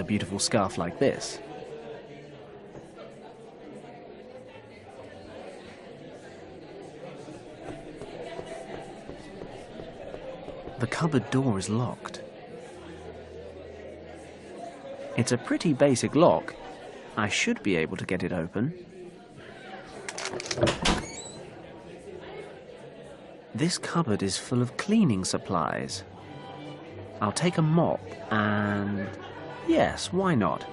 a beautiful scarf like this. The cupboard door is locked. It's a pretty basic lock. I should be able to get it open. This cupboard is full of cleaning supplies. I'll take a mop and... yes, why not?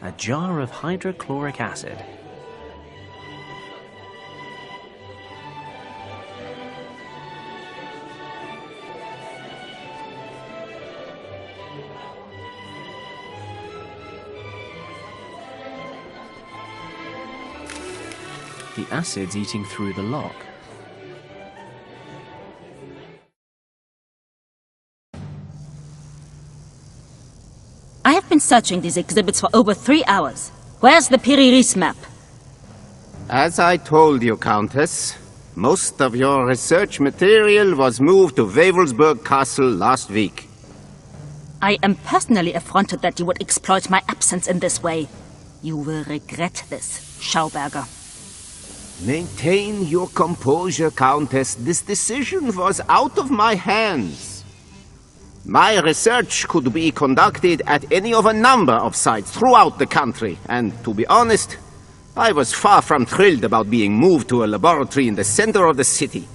A jar of hydrochloric acid. The acid's eating through the lock. I have been searching these exhibits for over 3 hours. Where's the Piri-Reis map? As I told you, Countess, most of your research material was moved to Wewelsburg Castle last week. I am personally affronted that you would exploit my absence in this way. You will regret this, Schauberger. Maintain your composure, Countess. This decision was out of my hands. My research could be conducted at any of a number of sites throughout the country, and to be honest, I was far from thrilled about being moved to a laboratory in the center of the city.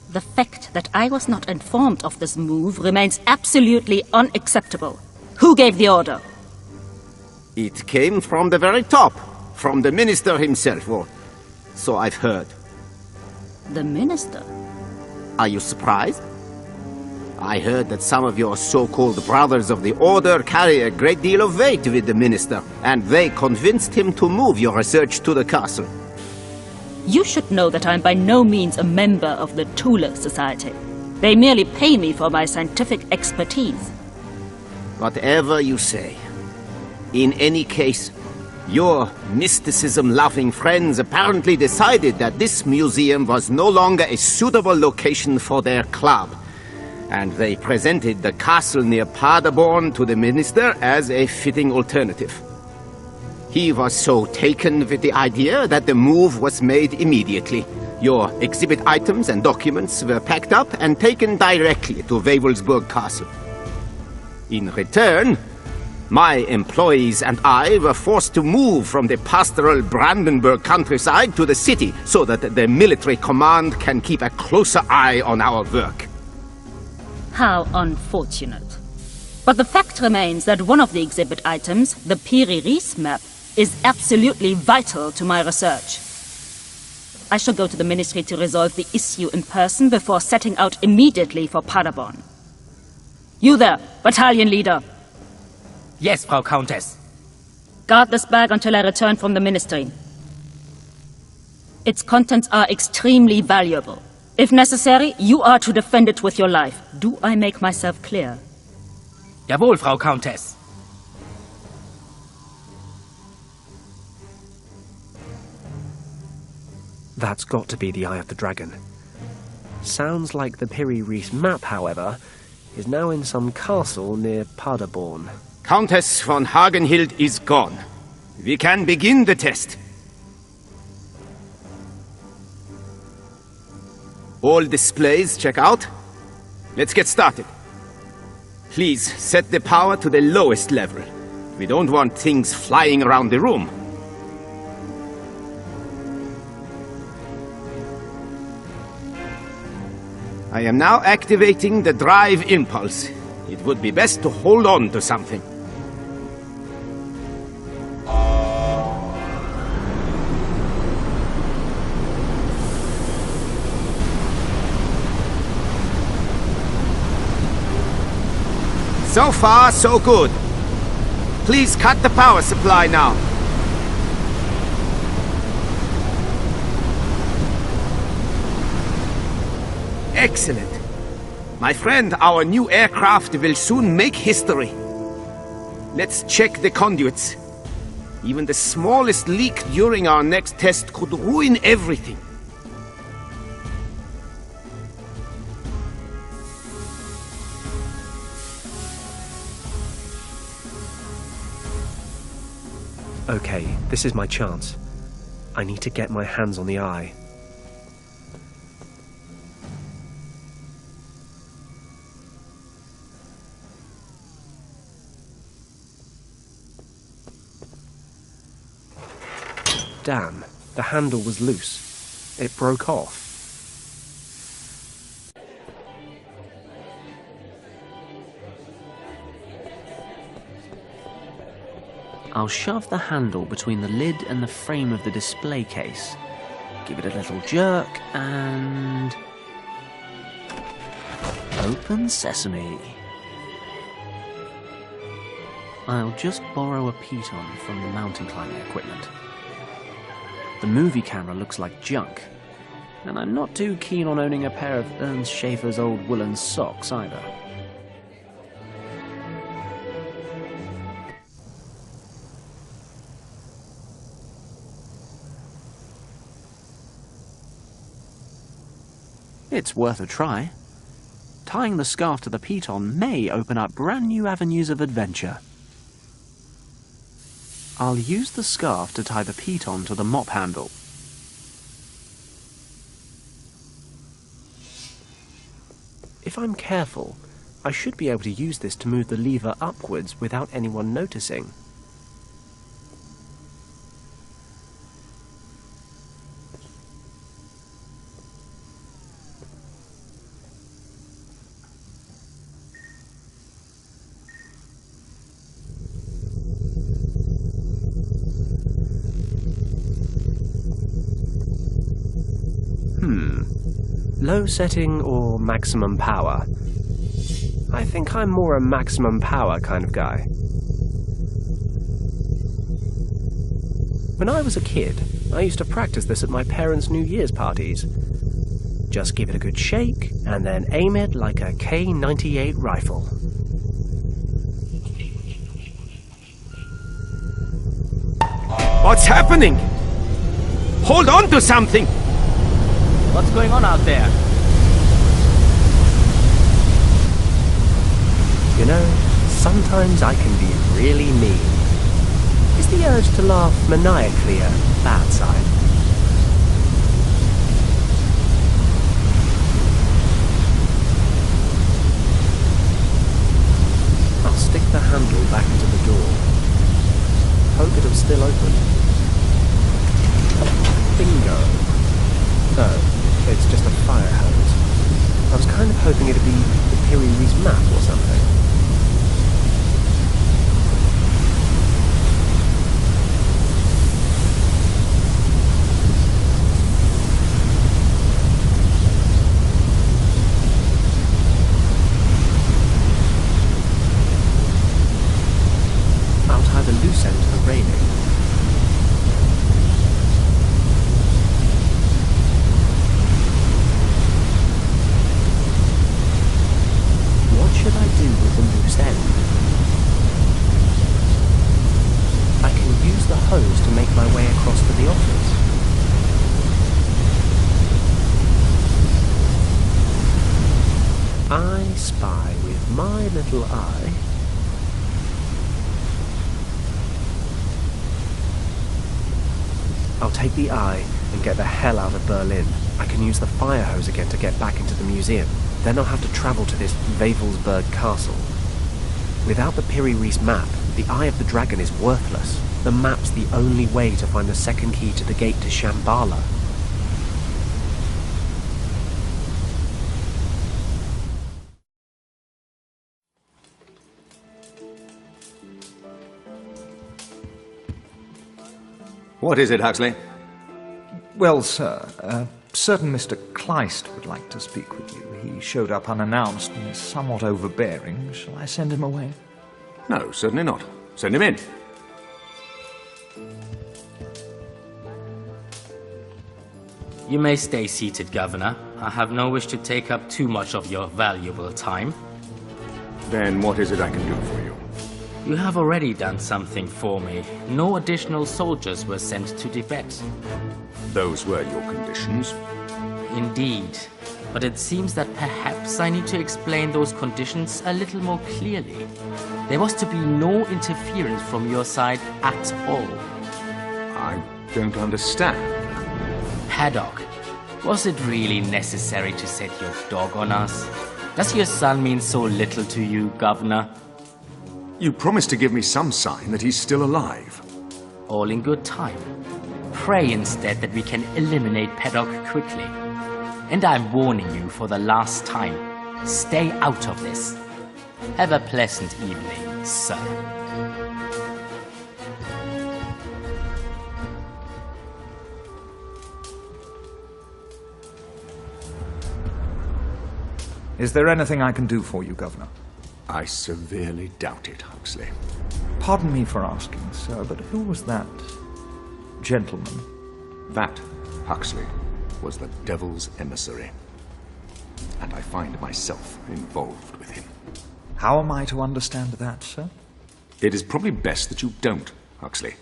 The fact that I was not informed of this move remains absolutely unacceptable. Who gave the order? It came from the very top, from the minister himself, or so I've heard. The minister? Are you surprised? I heard that some of your so-called brothers of the Order carry a great deal of weight with the minister, and they convinced him to move your research to the castle. You should know that I'm by no means a member of the Thule Society. They merely pay me for my scientific expertise. Whatever you say. In any case, your mysticism-loving friends apparently decided that this museum was no longer a suitable location for their club, and they presented the castle near Paderborn to the minister as a fitting alternative. He was so taken with the idea that the move was made immediately. Your exhibit items and documents were packed up and taken directly to Wewelsburg Castle. In return, my employees and I were forced to move from the pastoral Brandenburg countryside to the city so that the military command can keep a closer eye on our work. How unfortunate. But the fact remains that one of the exhibit items, the Piri-Reis map, is absolutely vital to my research. I shall go to the ministry to resolve the issue in person before setting out immediately for Paderborn. You there, battalion leader. Yes, Frau Countess. Guard this bag until I return from the ministry. Its contents are extremely valuable. If necessary, you are to defend it with your life. Do I make myself clear? Jawohl, Frau Countess. That's got to be the Eye of the Dragon. Sounds like the Piri-Reis map, however, is now in some castle near Paderborn. Countess von Hagenhild is gone. We can begin the test. All displays check out. Let's get started. Please set the power to the lowest level. We don't want things flying around the room. I am now activating the drive impulse. It would be best to hold on to something. So far, so good. Please cut the power supply now. Excellent. My friend, our new aircraft will soon make history. Let's check the conduits. Even the smallest leak during our next test could ruin everything. Okay, this is my chance. I need to get my hands on the eye. Damn, the handle was loose. It broke off. I'll shove the handle between the lid and the frame of the display case. Give it a little jerk and... Open sesame. I'll just borrow a piton from the mountain climbing equipment. The movie camera looks like junk, and I'm not too keen on owning a pair of Ernst Schaefer's old woolen socks either. It's worth a try. Tying the scarf to the piton may open up brand new avenues of adventure. I'll use the scarf to tie the piton to the mop handle. If I'm careful, I should be able to use this to move the lever upwards without anyone noticing. Low setting or maximum power? I think I'm more a maximum power kind of guy. When I was a kid, I used to practice this at my parents' New Year's parties. Just give it a good shake, and then aim it like a K-98 rifle. What's happening? Hold on to something! What's going on out there? You know, sometimes I can be really mean. Is the urge to laugh maniacally a bad sign? I'll stick the handle back into the door. Hope it'll still open. Bingo. Oh, it's just a fire hose. I was kind of hoping it'd be the Piri-Reis map or something. I'll tie the loose end to the railing. Should I do with the loose end? I can use the hose to make my way across to the office. I spy with my little eye. I'll take the eye and get the hell out of Berlin. I can use the fire hose again to get back into the museum. Then I'll have to travel to this Wewelsburg castle. Without the Piri-Reis map, the Eye of the Dragon is worthless. The map's the only way to find the second key to the gate to Shambhala. What is it, Huxley? Well, sir, certain Mr. Kleist would like to speak with you. He showed up unannounced and is somewhat overbearing. Shall I send him away? No, certainly not. Send him in. You may stay seated, Governor. I have no wish to take up too much of your valuable time. Then what is it I can do for you? You have already done something for me. No additional soldiers were sent to Tibet. Those were your conditions. Indeed. but it seems that perhaps I need to explain those conditions a little more clearly. There was to be no interference from your side at all. I don't understand. Paddock, was it really necessary to set your dog on us? Does your son mean so little to you, Governor? You promised to give me some sign that he's still alive. All in good time. Pray instead that we can eliminate Paddock quickly. And I'm warning you for the last time. Stay out of this. Have a pleasant evening, sir. Is there anything I can do for you, Governor? I severely doubt it, Huxley. Pardon me for asking, sir, but who was that gentleman? That, Huxley, was the devil's emissary. And I find myself involved with him. How am I to understand that, sir? It is probably best that you don't, Huxley.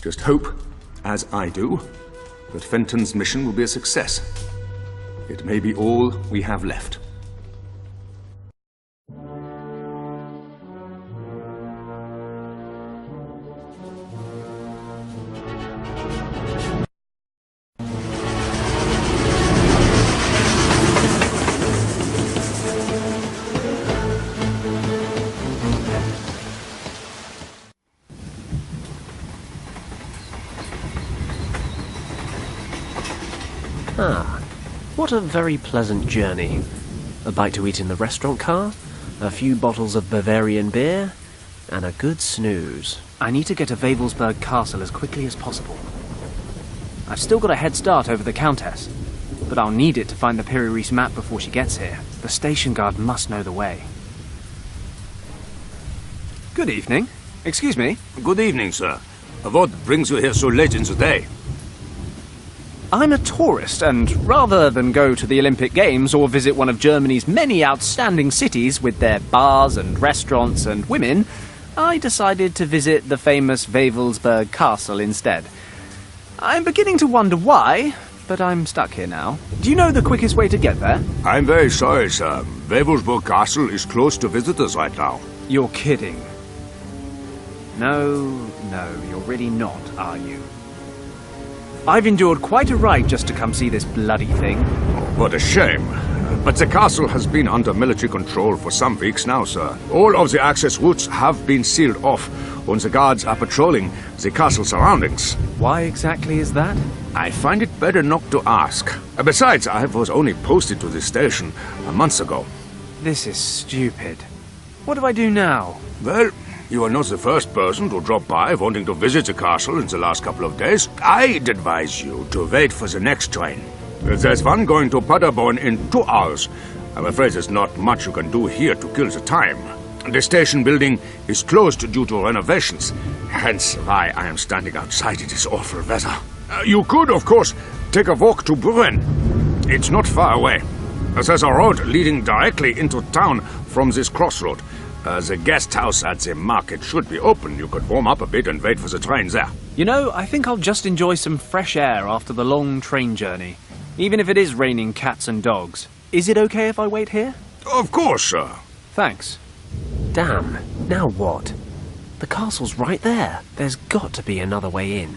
Just hope, as I do, that Fenton's mission will be a success. It may be all we have left. Ah, what a very pleasant journey. A bite to eat in the restaurant car, a few bottles of Bavarian beer, and a good snooze. I need to get to Wavelsberg Castle as quickly as possible. I've still got a head start over the Countess, but I'll need it to find the Piri-Reis map before she gets here. The station guard must know the way. Good evening. Excuse me. Good evening, sir. What brings you here so late in the day? I'm a tourist, and rather than go to the Olympic Games or visit one of Germany's many outstanding cities with their bars and restaurants and women, I decided to visit the famous Wavelsberg Castle instead. I'm beginning to wonder why, but I'm stuck here now. Do you know the quickest way to get there? I'm very sorry, sir. Wavelsberg Castle is closed to visitors right now. You're kidding. No, you're really not, are you? I've endured quite a ride just to come see this bloody thing. What a shame. But the castle has been under military control for some weeks now, sir. All of the access routes have been sealed off, and the guards are patrolling the castle surroundings. Why exactly is that? I find it better not to ask. Besides, I was only posted to this station a month ago. This is stupid. What do I do now? Well, you are not the first person to drop by wanting to visit the castle in the last couple of days. I'd advise you to wait for the next train. There's one going to Paderborn in 2 hours. I'm afraid there's not much you can do here to kill the time. The station building is closed due to renovations, hence why I am standing outside in this awful weather. You could, of course, take a walk to Buren. It's not far away. There's a road leading directly into town from this crossroad. The guest house at the market should be open. You could warm up a bit and wait for the train there. You know, I think I'll just enjoy some fresh air after the long train journey. Even if it is raining cats and dogs. Is it okay if I wait here? Of course, sir. Thanks. Damn, now what? The castle's right there. There's got to be another way in.